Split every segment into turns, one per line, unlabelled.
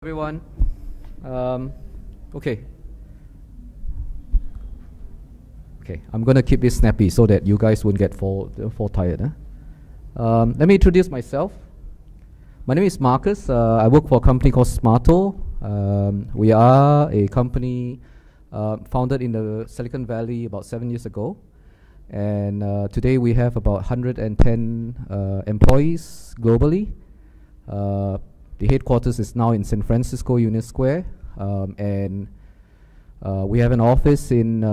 Everyone. Okay. Okay, I'm gonna keep this snappy so that you guys won't get fall tired. Let me introduce myself. My name is Marcus. I work for a company called Smaato. We are a company founded in the Silicon Valley about 7 years ago, and today we have about 110 employees globally. The headquarters is now in San Francisco Union Square, and we have an office in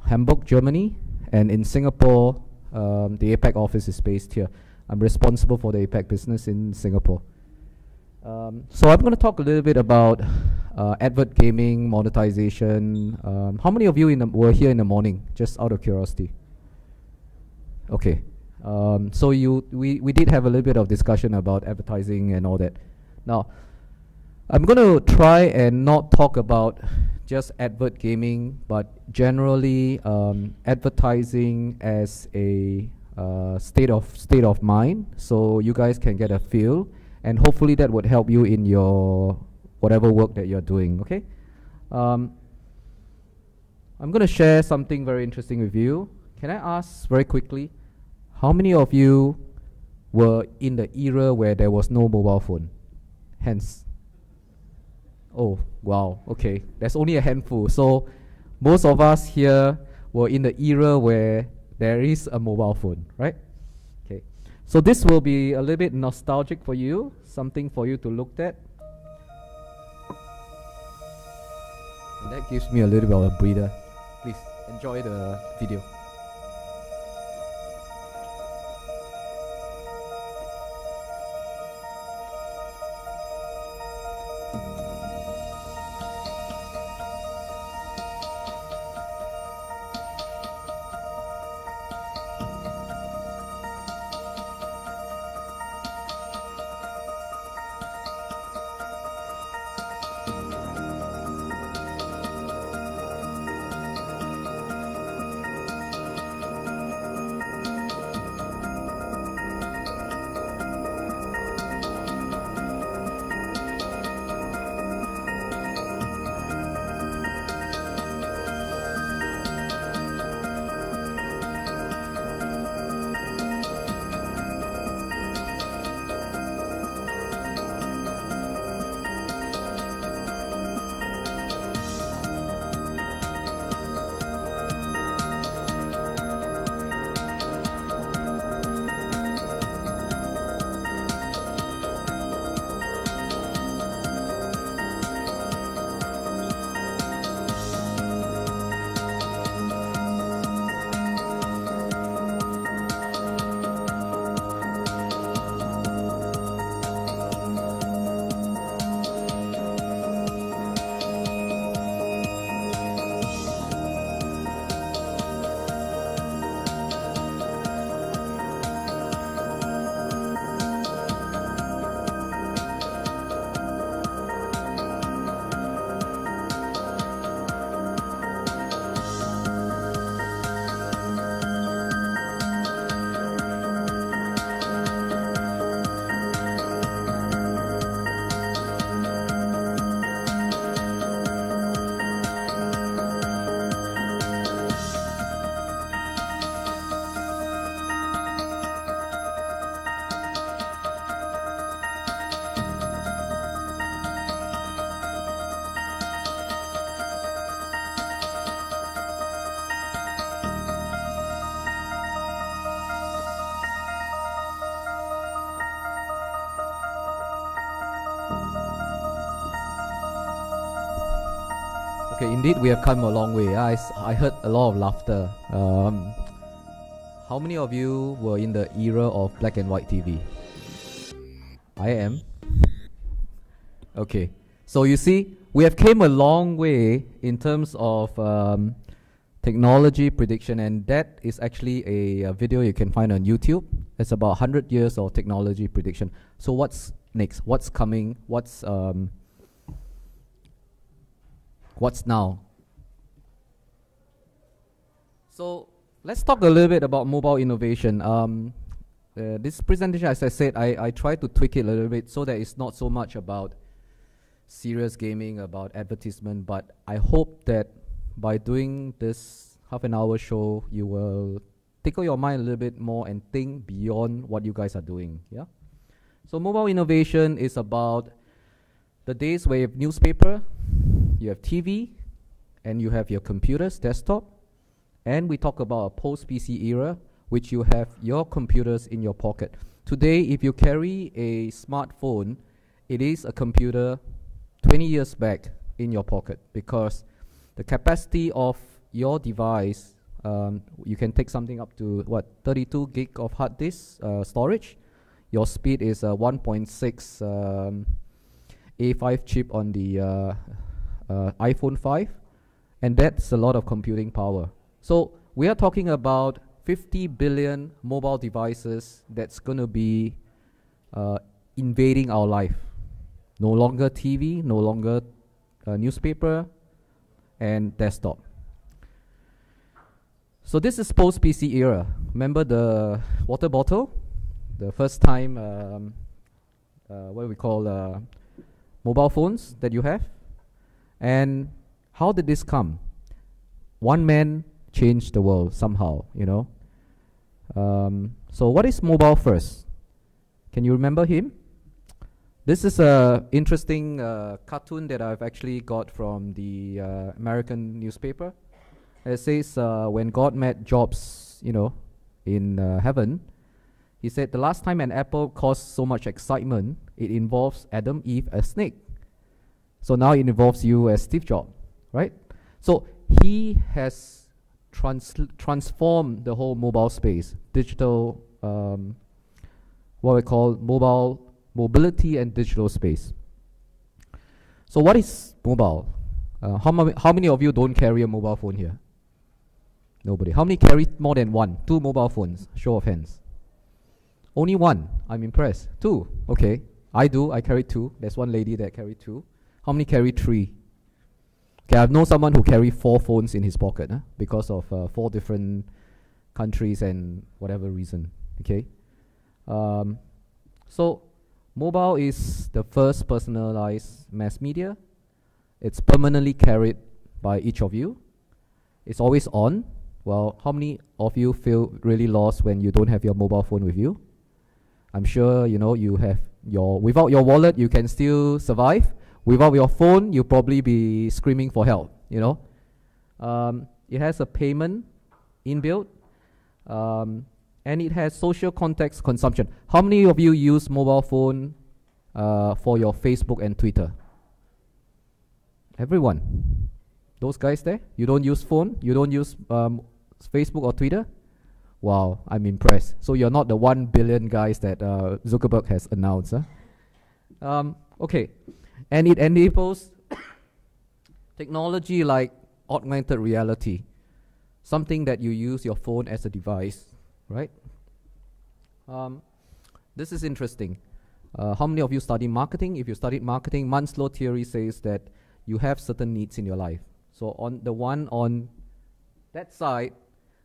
Hamburg, Germany, and in Singapore, the APAC office is based here. I'm responsible for the APAC business in Singapore. So I'm going to talk a little bit about Advergaming, monetization. How many of you were here in the morning, just out of curiosity? Okay. So we did have a little bit of discussion about advertising and all that. Now, I'm going to try and not talk about just Advergaming, but generally advertising as a state of mind, so you guys can get a feel, and hopefully that would help you in your whatever work that you're doing. Okay. I'm going to share something very interesting with you. Can I ask very quickly, how many of you were in the era where there was no mobile phone? Hands. Oh, wow. Okay. There's only a handful. So most of us here were in the era where there is a mobile phone, right? Okay. So this will be a little bit nostalgic for you, something for you to look at. And that gives me a little bit of a breather. Please enjoy the video. Okay, indeed, we have come a long way. I heard a lot of laughter. How many of you were in the era of black and white TV? I am. Okay, so you see, we have came a long way in terms of technology prediction, and that is actually a video you can find on YouTube. It's about 100 years of technology prediction. So what's next? What's coming? What's now? So let's talk a little bit about mobile innovation. This presentation, as I said, I try to tweak it a little bit so that it's not so much about serious gaming, about advertisement, but I hope that by doing this half an hour show, you will tickle your mind a little bit more and think beyond what you guys are doing. Yeah. So mobile innovation is about the days where you have newspaper, you have TV, and you have your computers, desktop, and we talk about a post-PC era, which you have your computers in your pocket. Today, if you carry a smartphone, it is a computer 20 years back in your pocket, because the capacity of your device, you can take something up to 32 gig of hard disk storage. Your speed is 1.6 A5 chip on the iPhone 5, and that's a lot of computing power. So we are talking about 50 billion mobile devices that's going to be invading our life. No longer TV, no longer newspaper, and desktop. So this is post-PC era. Remember the water bottle? The first time, what we call mobile phones that you have? And how did this come? One man changed the world somehow, you know. So what is mobile first? Can you remember him? This is a interesting cartoon that I've actually got from the American newspaper. It says when God met Jobs, you know, in heaven, he said the last time an apple caused so much excitement, it involves Adam, Eve, a snake. So now it involves you as Steve Jobs, right? So he has transformed the whole mobile space, digital, what we call mobility and digital space. So what is mobile? How many of you don't carry a mobile phone here? Nobody. How many carry more than one? 2 mobile phones? Show of hands. Only 1. I'm impressed. 2. Okay. I do. I carry 2. There's one lady that carry 2. How many carry 3? Okay, I know someone who carry 4 phones in his pocket because of 4 different countries and whatever reason. Okay. So mobile is the first personalized mass media. It's permanently carried by each of you. It's always on. Well, how many of you feel really lost when you don't have your mobile phone with you? I'm sure you know you have without your wallet you can still survive. Without your phone, you'll probably be screaming for help, you know. It has a payment inbuilt, and it has social context consumption. How many of you use mobile phone for your Facebook and Twitter? Everyone. Those guys there? You don't use phone? You don't use Facebook or Twitter? Wow, I'm impressed. So you're not the 1 billion guys that Zuckerberg has announced. Okay. And it enables technology like augmented reality, something that you use your phone as a device, right? This is interesting. How many of you study marketing? If you studied marketing, Maslow's theory says that you have certain needs in your life. So on the one on that side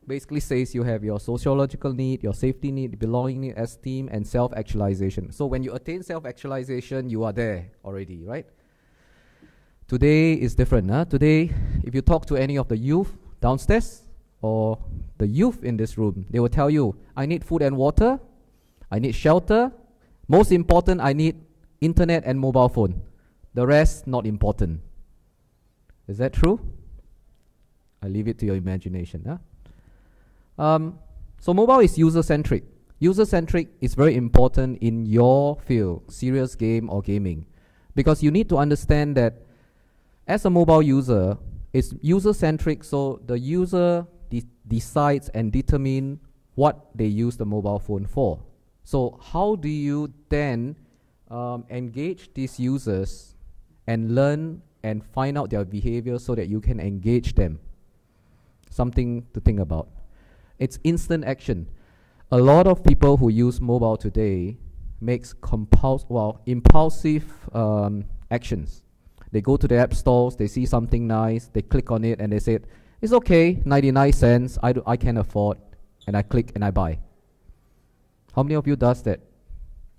basically says you have your sociological need, your safety need, belonging need, esteem, and self-actualization. So when you attain self-actualization, you are there already, right? Today is different. Today, if you talk to any of the youth downstairs or the youth in this room, they will tell you, I need food and water, I need shelter, most important, I need internet and mobile phone. The rest, not important. Is that true? I leave it to your imagination. So mobile is user-centric. User-centric is very important in your field, serious game or gaming, because you need to understand that as a mobile user, it's user-centric, so the user decides and determine what they use the mobile phone for. So how do you then engage these users and learn and find out their behavior so that you can engage them? Something to think about. It's instant action. A lot of people who use mobile today makes impulsive actions. They go to the app stores, they see something nice, they click on it and they say, it's okay, 99 cents, I can afford, and I click and I buy. How many of you does that?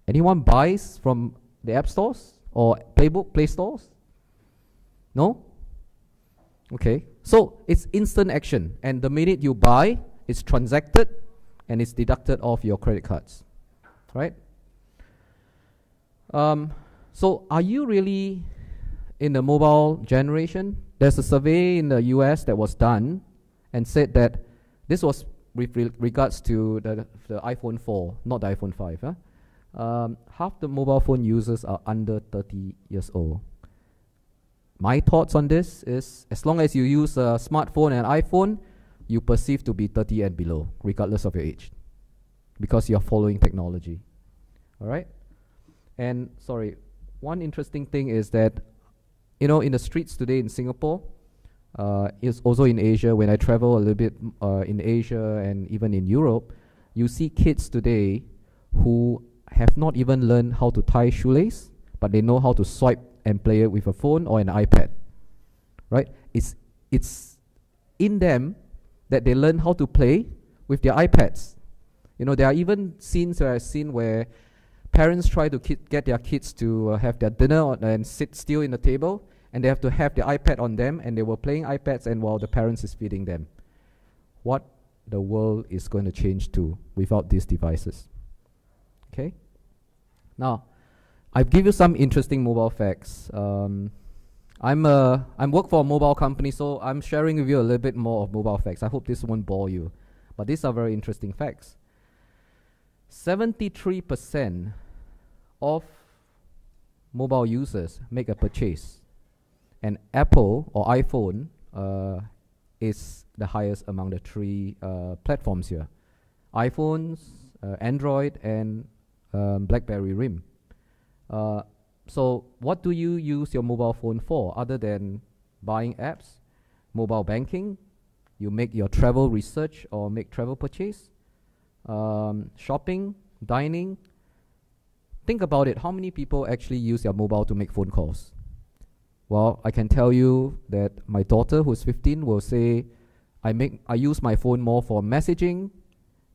Anyone buys from the app stores or Play stores? No? Okay. So it's instant action, and the minute you buy, it's transacted and it's deducted off your credit cards. Right? So are you really in the mobile generation? There's a survey in the US that was done and said that this was with regards to the iPhone 4, not the iPhone 5. Half the mobile phone users are under 30 years old. My thoughts on this is, as long as you use a smartphone and iPhone, you perceive to be 30 and below, regardless of your age, because you're following technology. All right? And sorry, one interesting thing is that, you know, in the streets today in Singapore, is also in Asia, when I travel a little bit in Asia and even in Europe, you see kids today who have not even learned how to tie shoelace, but they know how to swipe and play it with a phone or an iPad. Right? It's in them that they learn how to play with their iPads. You know, there are even scenes where I've seen where parents try to get their kids to have their dinner and sit still in the table, and they have to have the iPad on them, and they were playing iPads and while the parents is feeding them. What the world is going to change to without these devices. Okay? Now, I've given you some interesting mobile facts. I'm work for a mobile company, so I'm sharing with you a little bit more of mobile facts. I hope this won't bore you, but these are very interesting facts. 73% of mobile users make a purchase, and Apple or iPhone is the highest among the three platforms here. iPhones, Android, and BlackBerry RIM. So what do you use your mobile phone for other than buying apps, mobile banking? You make your travel research or make travel purchase, shopping, dining. Think about it. How many people actually use your mobile to make phone calls? Well, I can tell you that my daughter, who's 15, will say, I use my phone more for messaging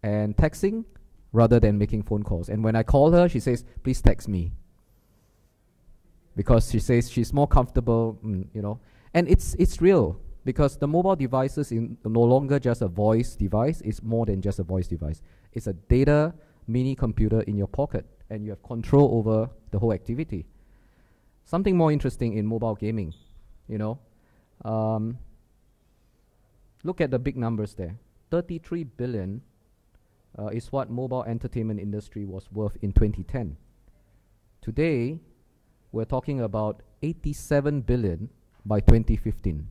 and texting rather than making phone calls. And when I call her, she says, please text me. Because she says she's more comfortable, you know. And it's real, because the mobile device is no longer just a voice device. It's more than just a voice device. It's a data mini computer in your pocket, and you have control over the whole activity. Something more interesting in mobile gaming, you know. Look at the big numbers there. 33 billion is what mobile entertainment industry was worth in 2010. Today, we're talking about 87 billion by 2015.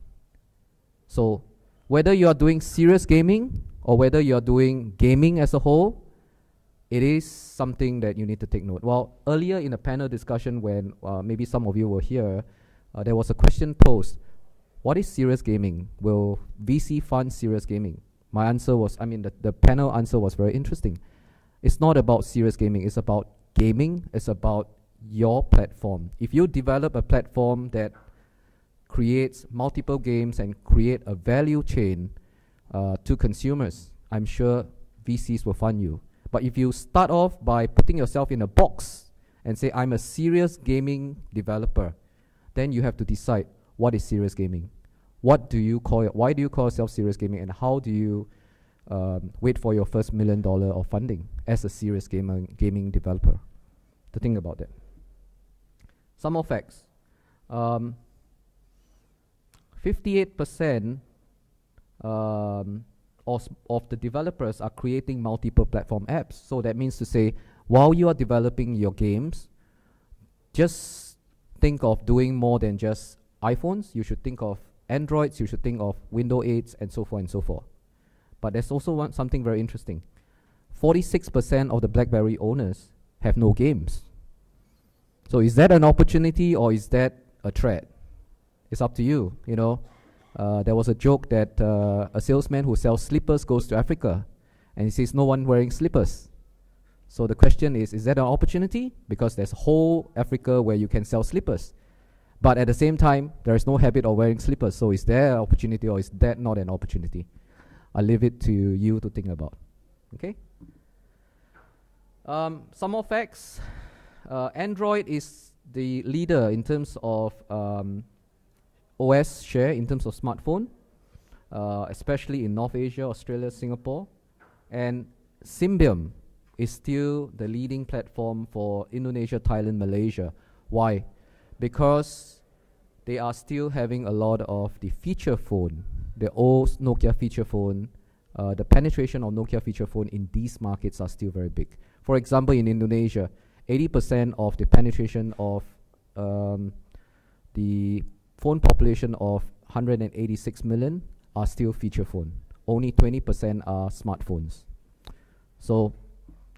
So whether you are doing serious gaming or whether you are doing gaming as a whole, it is something that you need to take note. Well, earlier in a panel discussion when maybe some of you were here, there was a question posed, what is serious gaming? Will VC fund serious gaming? My answer was, the panel answer was very interesting. It's not about serious gaming, it's about gaming, it's about your platform. If you develop a platform that creates multiple games and create a value chain to consumers, I'm sure VCs will fund you. But if you start off by putting yourself in a box and say, I'm a serious gaming developer, then you have to decide what is serious gaming. What do you call it? Why do you call yourself serious gaming? And how do you wait for your first $1 million of funding as a serious gaming developer? To think about that. Some more facts. 58% of the developers are creating multiple platform apps. So that means to say, while you are developing your games, just think of doing more than just iPhones. You should think of Androids, you should think of Windows 8 and so forth and so forth. But there's also something very interesting. 46% of the BlackBerry owners have no games. So is that an opportunity or is that a threat? It's up to you, you know. There was a joke that a salesman who sells slippers goes to Africa and he sees no one wearing slippers. So the question is that an opportunity? Because there's whole Africa where you can sell slippers. But at the same time, there is no habit of wearing slippers. So is there an opportunity or is that not an opportunity? I'll leave it to you to think about. Okay? Some more facts. Android is the leader in terms of OS share in terms of smartphone, especially in North Asia, Australia, Singapore. And Symbian is still the leading platform for Indonesia, Thailand, Malaysia. Why? Because they are still having a lot of the feature phone, the old Nokia feature phone. The penetration of Nokia feature phone in these markets are still very big. For example, in Indonesia, 80% of the penetration of the phone population of 186 million are still feature phone. Only 20% are smartphones. So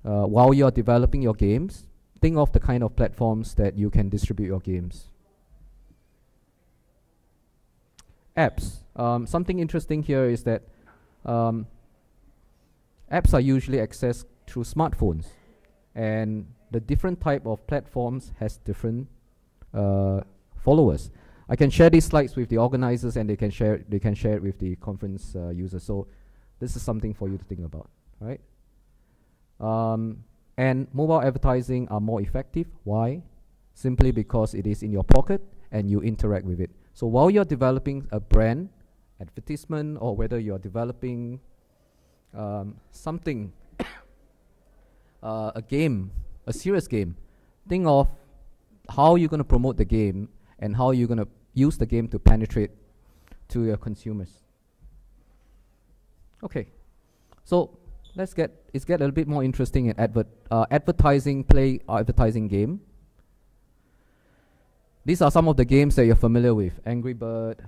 while you're developing your games, think of the kind of platforms that you can distribute your games. Apps. Something interesting here is that apps are usually accessed through smartphones, and the different type of platforms has different followers. I can share these slides with the organizers, and they can share it with the conference users. So this is something for you to think about, right? And mobile advertising are more effective. Why? Simply because it is in your pocket and you interact with it. So while you're developing a brand advertisement, or whether you're developing something, a game, a serious game, think of how you're going to promote the game and how you're going to use the game to penetrate to your consumers. Okay, so let's get a little bit more interesting in advertising game. These are some of the games that you're familiar with: Angry Bird,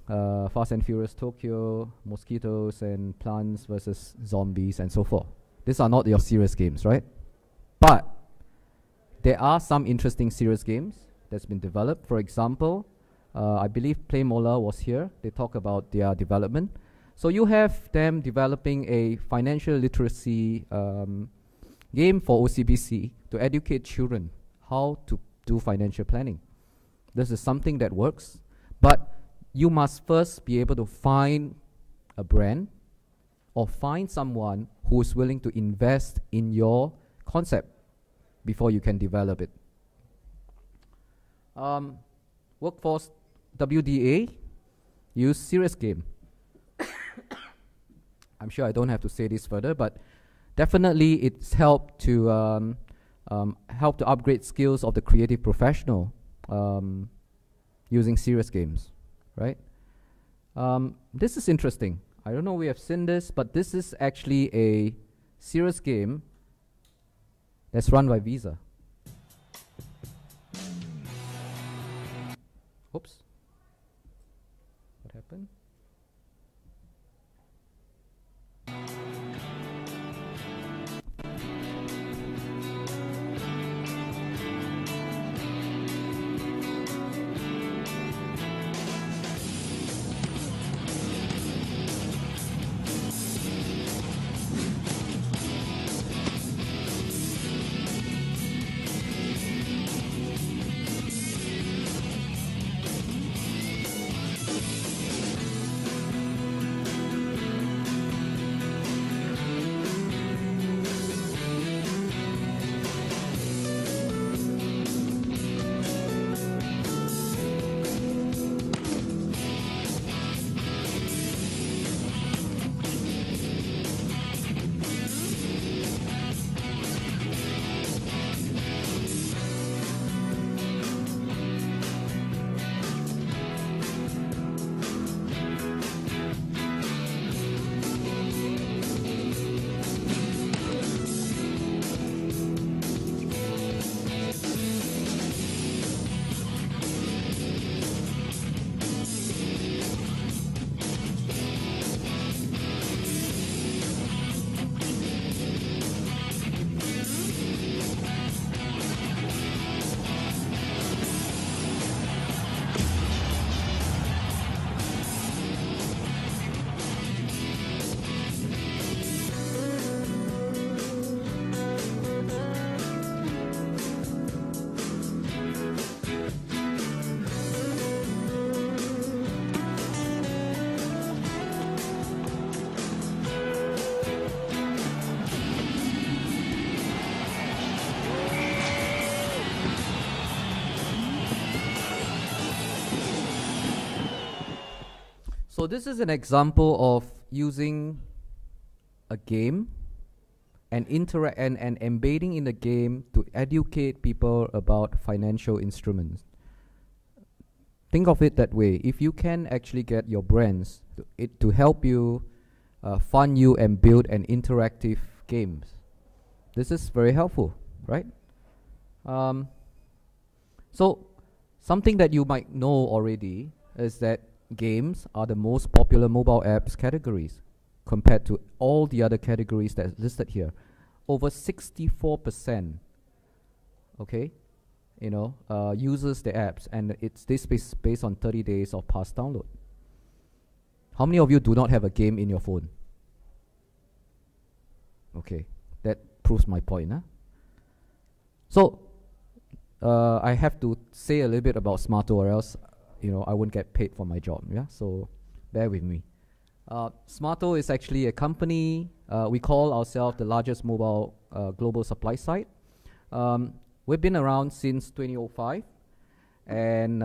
Fast and Furious Tokyo, Mosquitoes and Plants versus Zombies, and so forth. These are not your serious games, right? But there are some interesting serious games that's been developed. For example, I believe Playmola was here. They talk about their development. So you have them developing a financial literacy game for OCBC to educate children how to do financial planning. This is something that works, but you must first be able to find a brand or find someone who is willing to invest in your concept before you can develop it. Workforce WDA use serious game. I'm sure I don't have to say this further, but definitely it's helped to upgrade skills of the creative professional using serious games, right? This is interesting. I don't know if we have seen this, but this is actually a serious game that's run by Visa. Oops. What happened? So this is an example of using a game and embedding in the game to educate people about financial instruments. Think of it that way. If you can actually get your brands to help you fund you and build an interactive games, this is very helpful, right? So something that you might know already is that games are the most popular mobile apps categories compared to all the other categories that's listed here. Over 64%, okay, uses the apps, and it's this based on 30 days of past download. How many of you do not have a game in your phone? Okay, that proves my point, huh? So I have to say a little bit about Smaato, or else I won't get paid for my job. Yeah, so bear with me. Smaato is actually a company. We call ourselves the largest mobile global supply site. We've been around since 2005, and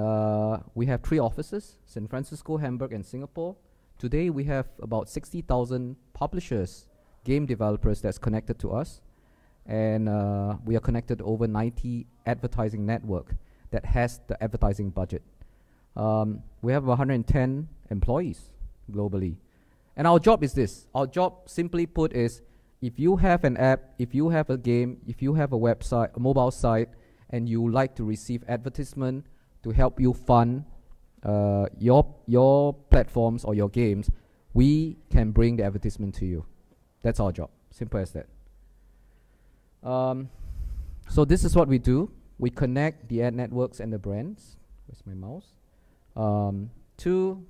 we have 3 offices: San Francisco, Hamburg, and Singapore. Today we have about 60,000 publishers, game developers that's connected to us, and we are connected to over 90 advertising network that has the advertising budget. We have 110 employees globally. And our job is this. Our job, simply put, is if you have an app, if you have a game, if you have a website, a mobile site, and you like to receive advertisement to help you fund your platforms or your games, we can bring the advertisement to you. That's our job. Simple as that. So this is what we do. We connect the ad networks and the brands. Where's my mouse? To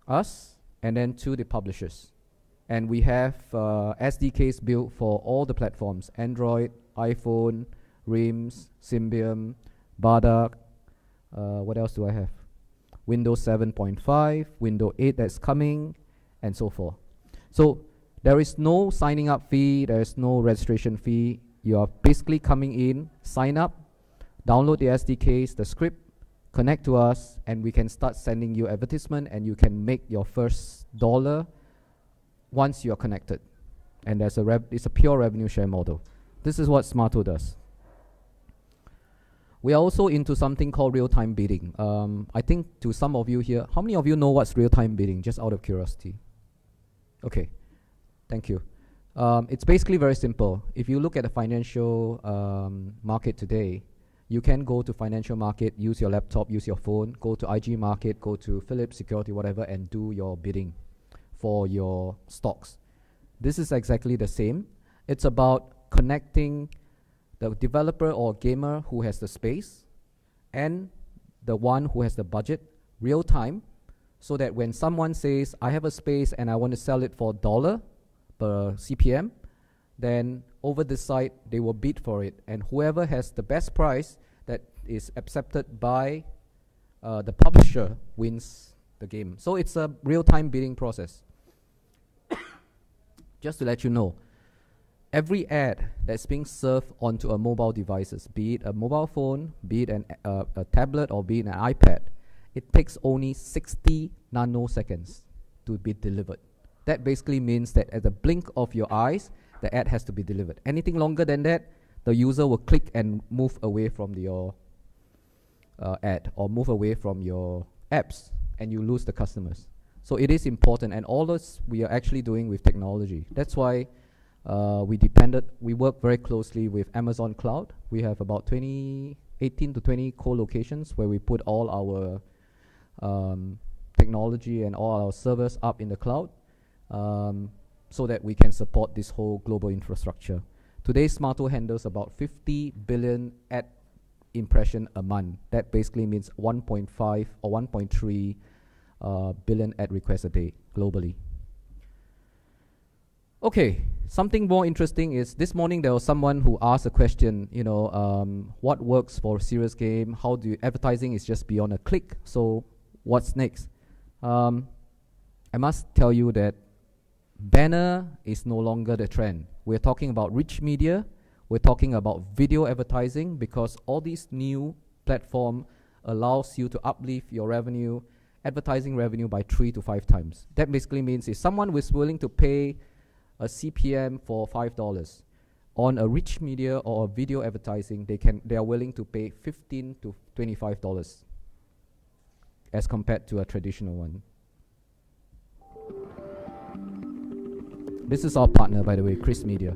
us, and then to the publishers. And we have SDKs built for all the platforms: Android, iPhone, RIMS, Symbian, Bardock. What else do I have? Windows 7.5, Windows 8 that's coming, and so forth. So there is no signing up fee, there is no registration fee. You are basically coming in, sign up, download the SDKs, the script, connect to us, and we can start sending you advertisement, and you can make your first dollar once you are connected. And there's it's a pure revenue share model. This is what Smaato does. We are also into something called real-time bidding. I think to some of you here, how many of you know what's real-time bidding, just out of curiosity? Okay, thank you. It's basically very simple. If you look at the financial market today, you can go to financial market, use your laptop, use your phone, go to IG market, go to Philips Security, whatever, and do your bidding for your stocks. This is exactly the same. It's about connecting the developer or gamer who has the space and the one who has the budget real time, so that when someone says, I have a space and I want to sell it for $1 per CPM, then over the site they will bid for it, and whoever has the best price that is accepted by the publisher wins the game. So it's a real-time bidding process. Just to let you know, every ad that's being served onto a mobile devices, be it a mobile phone, be it a tablet, or be it an iPad, it takes only 60 nanoseconds to be delivered. That basically means that at the blink of your eyes, the ad has to be delivered. Anything longer than that, the user will click and move away from your ad, or move away from your apps, and you lose the customers. So it is important, and all this we are actually doing with technology. That's why we work very closely with Amazon Cloud. We have about 18 to 20 co-locations where we put all our technology and all our servers up in the cloud, so that we can support this whole global infrastructure. Today, Smaato handles about 50 billion ad impression a month. That basically means 1.5 or 1.3 billion ad requests a day globally. Okay, something more interesting is this morning there was someone who asked a question, what works for a serious game? How do advertising is just beyond a click? So what's next? I must tell you that banner is no longer the trend. We're talking about rich media. We're talking about video advertising, because all these new platform allows you to uplift your revenue advertising revenue by 3 to 5 times. That basically means if someone was willing to pay a CPM for $5 on a rich media or a video advertising, they are willing to pay $15 to $25 as compared to a traditional one. This is our partner, by the way, Chris Media.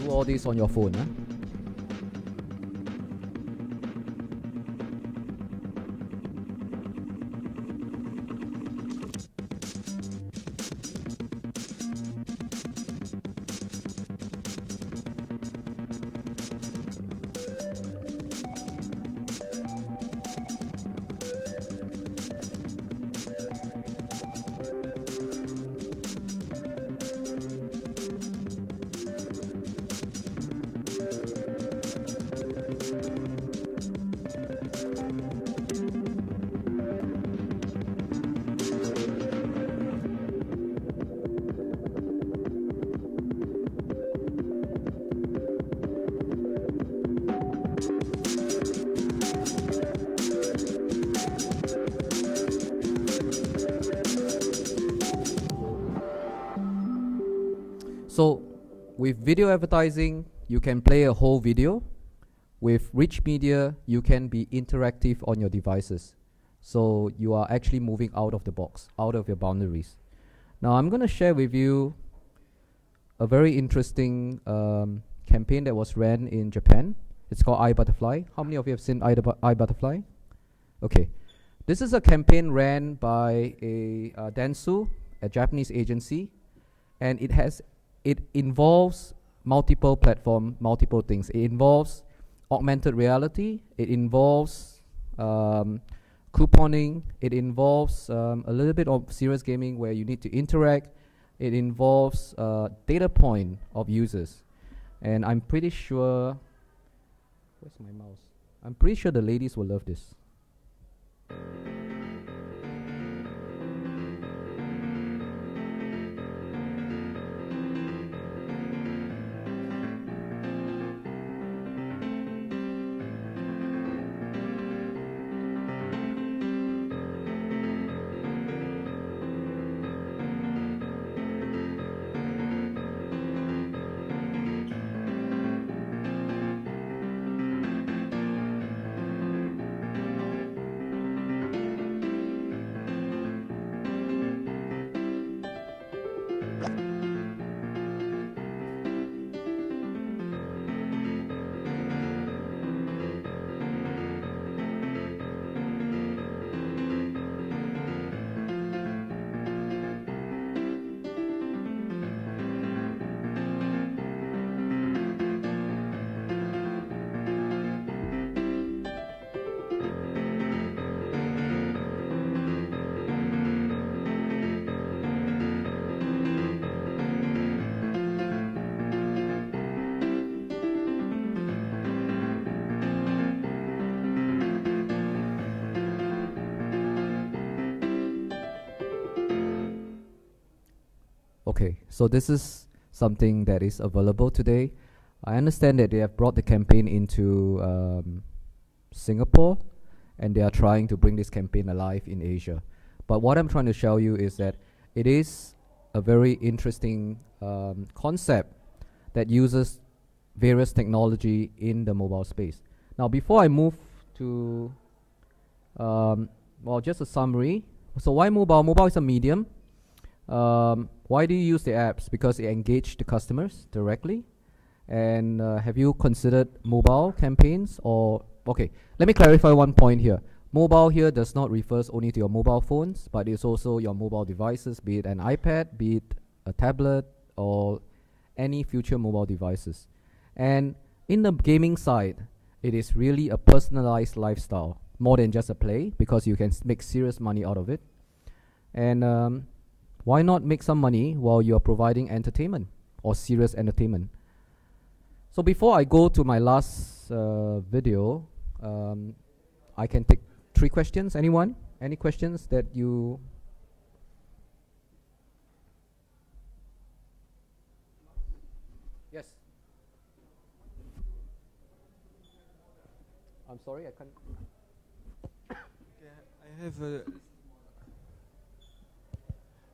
All this on your phone, huh? So with video advertising, you can play a whole video. With rich media, you can be interactive on your devices. So you are actually moving out of the box, out of your boundaries. Now I'm going to share with you a very interesting campaign that was ran in Japan. It's called iButterfly. How many of you have seen iButterfly? Okay. This is a campaign ran by a Dentsu, a Japanese agency, and it involves multiple platform, multiple things. It involves augmented reality. It involves couponing. It involves a little bit of serious gaming where you need to interact. It involves data point of users. And I'm pretty sure, where's my mouse? I'm pretty sure the ladies will love this. Okay, so this is something that is available today. I understand that they have brought the campaign into Singapore, and they are trying to bring this campaign alive in Asia. But what I'm trying to show you is that it is a very interesting concept that uses various technology in the mobile space. Now, before I move to, well, just a summary. So why mobile? Mobile is a medium. Why do you use the apps? Because it engages the customers directly. And have you considered mobile campaigns? Or okay, let me clarify one point here. Mobile here does not refers only to your mobile phones, but it's also your mobile devices, be it an iPad, be it a tablet, or any future mobile devices. And in the gaming side, it is really a personalized lifestyle, more than just a play, because you can make serious money out of it. And why not make some money while you're providing entertainment or serious entertainment? So before I go to my last video, I can take 3 questions. Anyone? Any questions that you... Yes. I'm sorry, I can't...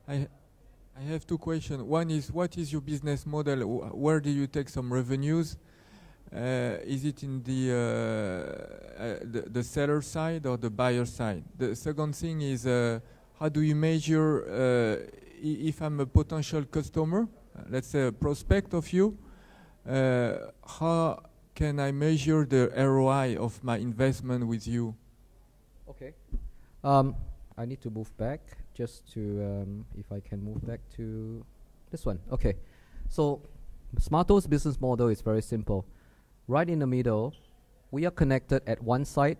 I have 2 questions. One is, what is your business model? Where do you take some revenues? Is it in the seller side or the buyer side? The second thing is, how do you measure if I'm a potential customer, let's say a prospect of you, how can I measure the ROI of my investment with you?
Okay. I need to move back just to, if I can move back to this one. Okay. So Smaato's business model is very simple. Right in the middle, we are connected at one site.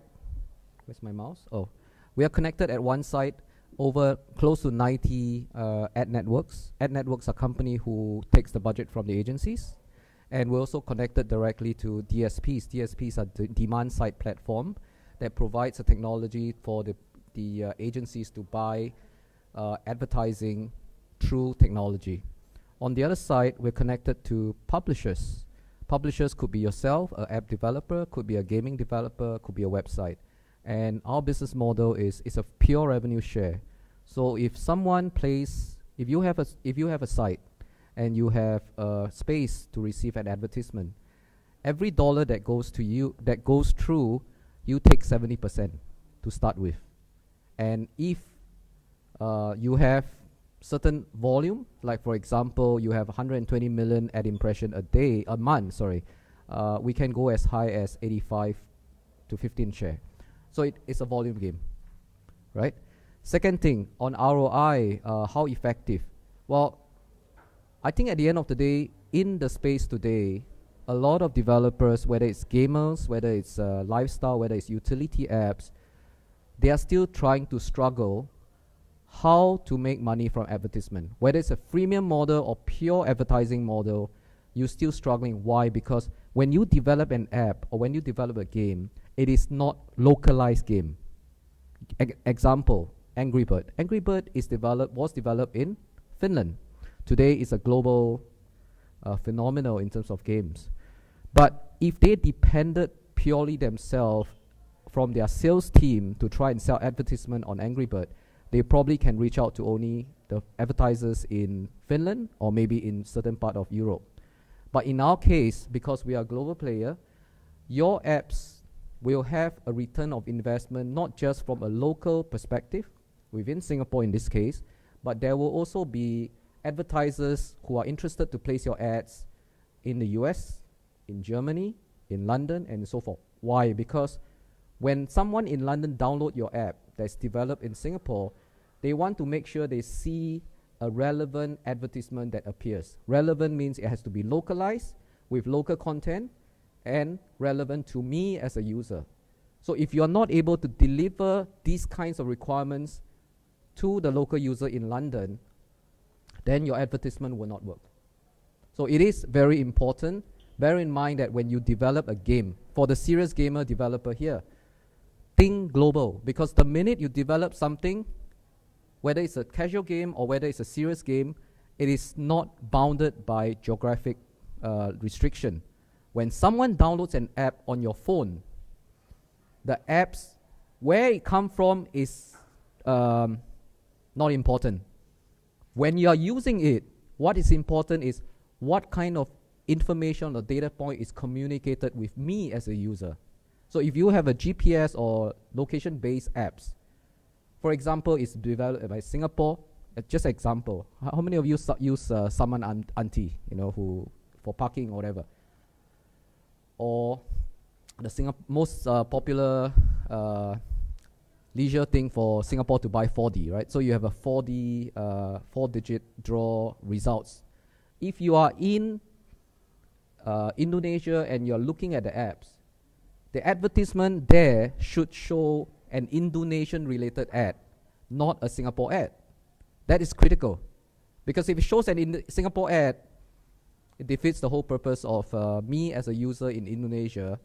Where's my mouse? Oh, we are connected at one site over close to 90 ad networks. Ad networks are a company who takes the budget from the agencies. And we're also connected directly to DSPs. DSPs are the demand side platform that provides a technology for the agencies to buy advertising through technology. On the other side, we're connected to publishers. Publishers could be yourself, an app developer, could be a gaming developer, could be a website. And our business model is a pure revenue share. So if someone plays, if you have a site and you have a space to receive an advertisement, every dollar that goes to you, that goes through, you take 70% to start with. And if you have certain volume, like for example, you have 120 million ad impression a month, we can go as high as 85 to 15 share. So it's a volume game, right? Second thing, on ROI, how effective? Well, I think at the end of the day, in the space today, a lot of developers, whether it's gamers, whether it's lifestyle, whether it's utility apps, they are still trying to struggle how to make money from advertisement. Whether it's a freemium model or pure advertising model, you're still struggling. Why? Because when you develop an app or when you develop a game, it is not localized game. Example, Angry Bird. Angry Bird was developed in Finland. Today it's a global phenomenon in terms of games. But if they depended purely themselves from their sales team to try and sell advertisement on Angry Bird, they probably can reach out to only the advertisers in Finland or maybe in certain part of Europe. But in our case, because we are a global player, your apps will have a return of investment not just from a local perspective, within Singapore in this case, but there will also be advertisers who are interested to place your ads in the US, in Germany, in London, and so forth. Why? Because when someone in London download your app that's developed in Singapore, they want to make sure they see a relevant advertisement that appears. Relevant means it has to be localized with local content and relevant to me as a user. So if you're not able to deliver these kinds of requirements to the local user in London, then your advertisement will not work. So it is very important. Bear in mind that when you develop a game, for the serious gamer developer here, think global, because the minute you develop something, whether it's a casual game or whether it's a serious game, it is not bounded by geographic restriction. When someone downloads an app on your phone, the apps, where it comes from is not important. When you are using it, what is important is what kind of information or data point is communicated with me as a user. So if you have a GPS or location-based apps, for example, it's developed by Singapore. Just example, how many of you use Saman Auntie, who for parking or whatever? Or the most popular leisure thing for Singapore to buy 4D, right? So you have a 4D, 4-digit draw results. If you are in Indonesia and you're looking at the apps, the advertisement there should show an Indonesian-related ad, not a Singapore ad. That is critical. Because if it shows an Singapore ad, It defeats the whole purpose of me as a user in Indonesia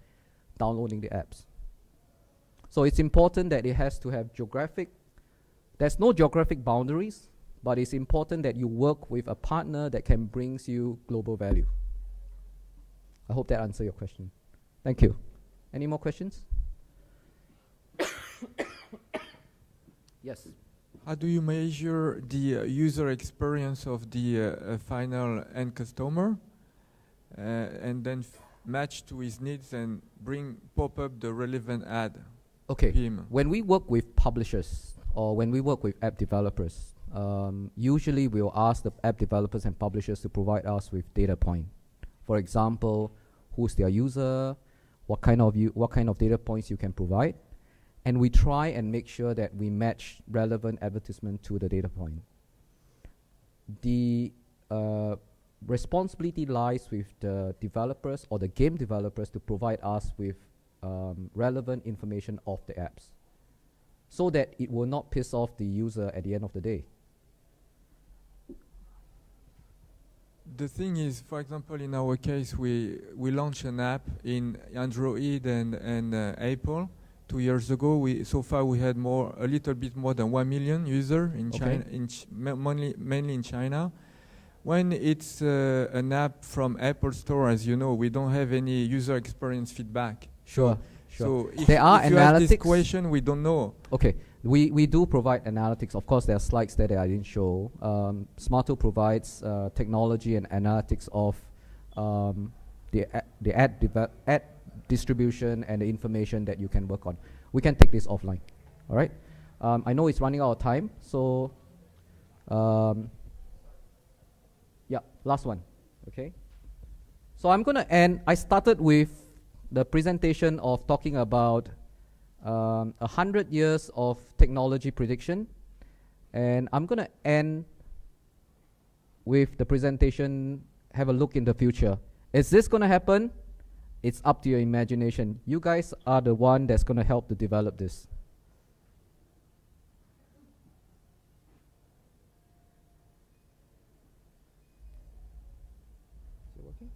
downloading the apps. So it's important that it has to have there's no geographic boundaries, but it's important that you work with a partner that can bring you global value. I hope that answers your question. Thank you. Any more questions? Yes.
How do you measure the user experience of the final end customer and then match to his needs and pop up the relevant ad?
Okay.
To him?
When we work with publishers or when we work with app developers, usually we'll ask the app developers and publishers to provide us with data point. For example, who's their user, what kind of data points you can provide, and we try and make sure that we match relevant advertisement to the data point. The responsibility lies with the developers or the game developers to provide us with relevant information of the apps so that it will not piss off the user at the end of the day.
The thing is, for example, in our case, we launched an app in Android and Apple 2 years ago. So far we had a little bit more than 1 million users in China, mainly in China. When it's an app from Apple Store, as you know, we don't have any user experience feedback.
Sure.
So if
there are
you
analytics.
ask this question, we don't know.
Okay, we do provide analytics. Of course, there are slides that I didn't show. Smaato provides technology and analytics of the ad distribution and the information that you can work on. We can take this offline. All right. I know it's running out of time, so yeah, last one. Okay. So I'm gonna end. I started with the presentation of talking about 100 years of technology prediction, and I'm gonna end with the presentation, have a look in the future. Is this gonna happen? It's up to your imagination. You guys are the one that's gonna help to develop this. Is it working?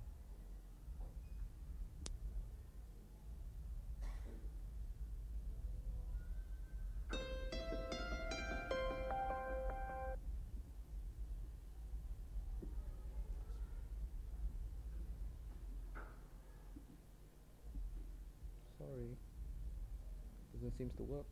Sorry, doesn't seem to work.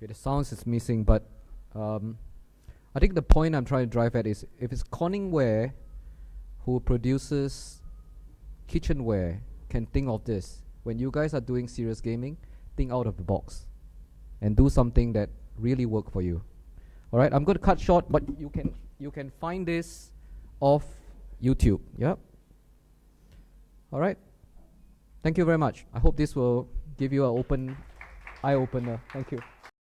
Okay, the sounds is missing, but I think the point I'm trying to drive at is if it's Corningware who produces kitchenware can think of this. When you guys are doing serious gaming, think out of the box and do something that really work for you. All right, I'm going to cut short, but you can find this off YouTube. Yep. All right. Thank you very much. I hope this will give you an eye opener. Thank you.